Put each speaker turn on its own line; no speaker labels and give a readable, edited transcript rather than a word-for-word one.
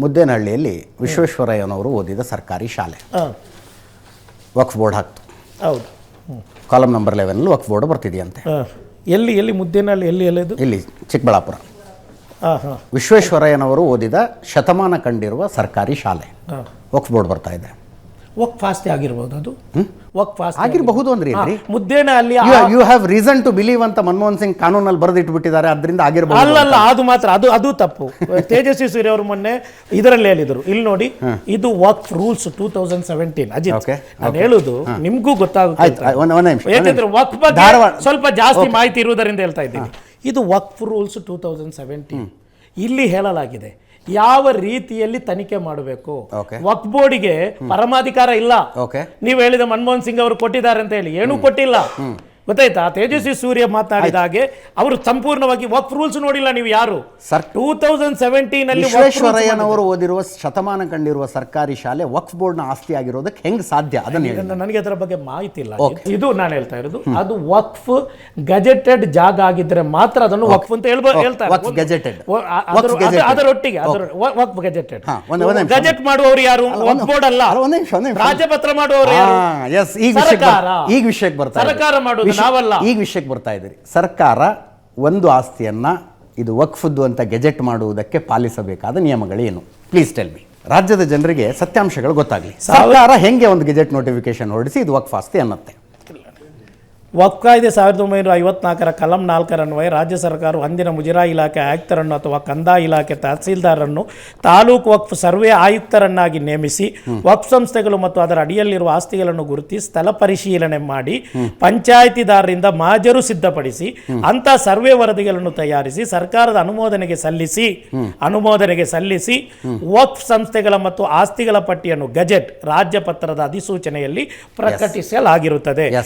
ಮುದ್ದೇನಹಳ್ಳಿಯಲ್ಲಿ ವಿಶ್ವೇಶ್ವರಯ್ಯನವರು ಓದಿದ ಸರ್ಕಾರಿ ಶಾಲೆ. ವಕ್ಫ್ ಬೋರ್ಡ್ ಹಾಕ್ತು.
ಹೌದು.
ಕಾಲಮ್ ನಂಬರ್ 11 ವಕ್ಫ್ ಬೋರ್ಡ್ ಬರ್ತಿದೆಯಂತೆ.
ಎಲ್ಲಿ ಮುದ್ದೇನಹಳ್ಳಿ ಎಲ್ಲಿ
ಇಲ್ಲಿ ಚಿಕ್ಕಬಳ್ಳಾಪುರ.
ಹಾಂ.
ವಿಶ್ವೇಶ್ವರಯ್ಯನವರು ಓದಿದ ಶತಮಾನ ಕಂಡಿರುವ ಸರ್ಕಾರಿ ಶಾಲೆ ವಕ್ಫ್ ಬೋರ್ಡ್ ಬರ್ತಾ ಇದೆ.
ವಕ್ಫ್ ಆಸ್ತಿ ಆಗಿರ್ಬೋದು ಅದು. ವಕ್ಫ್ ಆಸ್ತಿ
ಆಗಿರಬಹುದು ಅಂದ್ರೆ ಏನ್ರಿ?
Muddenahalli
you have reason to believe ಅಂತ ಮನಮೋಹನ್ ಸಿಂಗ್ ಕಾನೂನಲ್ಲಿ ಬರೆದಿಟ್ಬಿಟ್ಟಿದ್ದಾರೆ, ಅದರಿಂದ ಆಗಿರಬಹುದು.
ಅಲ್ಲ, ಅದು ಮಾತ್ರ ಅದು ತಪ್ಪು. ತೇಜಸ್ವಿ ಸೂರ್ಯ ಅವರು ಮೊನ್ನೆ ಇದರಲ್ಲಿ ಹೇಳಿದ್ರು, ಇಲ್ಲಿ ನೋಡಿ ಇದು ವಕ್ಫ್ ರೂಲ್ಸ್ 2017. ಅಜಿತ್, ನಾನು ಹೇಳುದು ನಿಮ್ಗೂ ಗೊತ್ತಾಗುತ್ತೆ, ಯಾಕೆಂದ್ರೆ ವಕ್ಫ್ ಬಗ್ಗೆ ಸ್ವಲ್ಪ ಜಾಸ್ತಿ ಮಾಹಿತಿ ಇರುವುದರಿಂದ ಹೇಳ್ತಾ ಇದ್ದೀನಿ. ಇದು ವಕ್ಫ್ ರೂಲ್ಸ್ 2017. ಇಲ್ಲಿ ಹೇಳಲಾಗಿದೆ ಯಾವ ರೀತಿಯಲ್ಲಿ ತನಿಖೆ ಮಾಡಬೇಕು. ವಕ್ಫ್ ಬೋರ್ಡಿಗೆ ಪರಮಾಧಿಕಾರ ಇಲ್ಲ. ನೀವು ಹೇಳಿದ ಮನಮೋಹನ್ ಸಿಂಗ್ ಅವರು ಕೊಟ್ಟಿದ್ದಾರೆ ಅಂತ ಹೇಳಿ, ಏನೂ ಕೊಟ್ಟಿಲ್ಲ. ಗೊತ್ತಾಯ್ತಾ? ತೇಜಸ್ವಿ ಸೂರ್ಯ ಮಾತನಾಡಿದ ಹಾಗೆ ಅವರು ಸಂಪೂರ್ಣವಾಗಿ ವಕ್ಫ್ ರೂಲ್ಸ್ ನೋಡಿಲ್ಲ. ನೀವು ಯಾರು 2017 ಅಲ್ಲಿ
ವಿಶ್ವೇಶ್ವರಯ್ಯನವರು ಓದಿರುವ ಶತಮಾನ ಕಂಡಿರುವ ಸರ್ಕಾರಿ ಶಾಲೆ ವಕ್ಫ್ ಬೋರ್ಡ್ ನ ಆಸ್ತಿ ಆಗಿರೋದಕ್ಕೆ ಹೆಂಗ್ ಸಾಧ್ಯ? ಅದನ್ನ
ನನಗೆ ಅದರ ಬಗ್ಗೆ ಮಾಹಿತಿ ಇಲ್ಲ. ಇದು ನಾನು ಹೇಳ್ತಾ ಇರೋದು, ಅದು ವಕ್ಫ್ ಗೆಜೆಟೆಡ್ ಜಾಗ ಆಗಿದ್ರೆ ಮಾತ್ರ ಅದನ್ನು ವಕ್ಫ್ ಅಂತ ಹೇಳ್ತಾರೆ. ಅದರೊಟ್ಟಿಗೆ ವಕ್ಫ್ ಗೆಜೆಟೆಡ್. ಗೆಜೆಟ್ ಮಾಡುವವರು ಯಾರು? ವಕ್ಫ್ ಬೋರ್ಡ್ ಅಲ್ಲ, ರಾಜ್ಯಪತ್ರ ಮಾಡುವವರು ಯಾರು?
ಈಗ ವಿಷಯಕ್ಕೆ ಬರ್ತಾರೆ.
ಸರ್ಕಾರ ಮಾಡುವುದು ನಾವಲ್ಲ.
ಈಗ ವಿಷಯಕ್ಕೆ ಬರ್ತಾ ಇದ್ದೀರಿ. ಸರ್ಕಾರ ಒಂದು ಆಸ್ತಿಯನ್ನ ಇದು ವಕ್ಫದ್ದು ಅಂತ ಗೆಜೆಟ್ ಮಾಡುವುದಕ್ಕೆ ಪಾಲಿಸಬೇಕಾದ ನಿಯಮಗಳೇನು? Please tell me. ರಾಜ್ಯದ ಜನರಿಗೆ ಸತ್ಯಾಂಶಗಳು ಗೊತ್ತಾಗಲಿ. ಸರ್ಕಾರ ಹೆಂಗೆ ಒಂದು ಗೆಜೆಟ್ ನೋಟಿಫಿಕೇಶನ್ ಹೊರಡಿಸಿ ಇದು ವಕ್ಫ್ ಆಸ್ತಿ ಅನ್ನತ್ತೆ?
ವಕ್ಫ್ ಕಾಯ್ದೆ 1954ರ ಕಲಂ 4 ಅನ್ವಯ ರಾಜ್ಯ ಸರ್ಕಾರವು ಅಂದಿನ ಮುಜರಾಯಿ ಇಲಾಖೆ ಆಯುಕ್ತರನ್ನು ಅಥವಾ ಕಂದಾಯ ಇಲಾಖೆ ತಹಸೀಲ್ದಾರರನ್ನು ತಾಲೂಕು ವಕ್ಫ್ ಸರ್ವೆ ಆಯುಕ್ತರನ್ನಾಗಿ ನೇಮಿಸಿ ವಕ್ಫ್ ಸಂಸ್ಥೆಗಳು ಮತ್ತು ಅದರ ಅಡಿಯಲ್ಲಿರುವ ಆಸ್ತಿಗಳನ್ನು ಗುರುತಿಸಿ ಸ್ಥಳ ಪರಿಶೀಲನೆ ಮಾಡಿ ಪಂಚಾಯಿತಿದಾರರಿಂದ ಮಾಜರು ಸಿದ್ಧಪಡಿಸಿ ಅಂತ ಸರ್ವೆ ವರದಿಗಳನ್ನು ತಯಾರಿಸಿ ಸರ್ಕಾರದ ಅನುಮೋದನೆಗೆ ಸಲ್ಲಿಸಿ ವಕ್ಫ್ ಸಂಸ್ಥೆಗಳ ಮತ್ತು ಆಸ್ತಿಗಳ ಪಟ್ಟಿಯನ್ನು ಗೆಜೆಟ್ ರಾಜ್ಯ ಪತ್ರದ ಅಧಿಸೂಚನೆಯಲ್ಲಿ ಪ್ರಕಟಿಸಲಾಗಿರುತ್ತದೆ.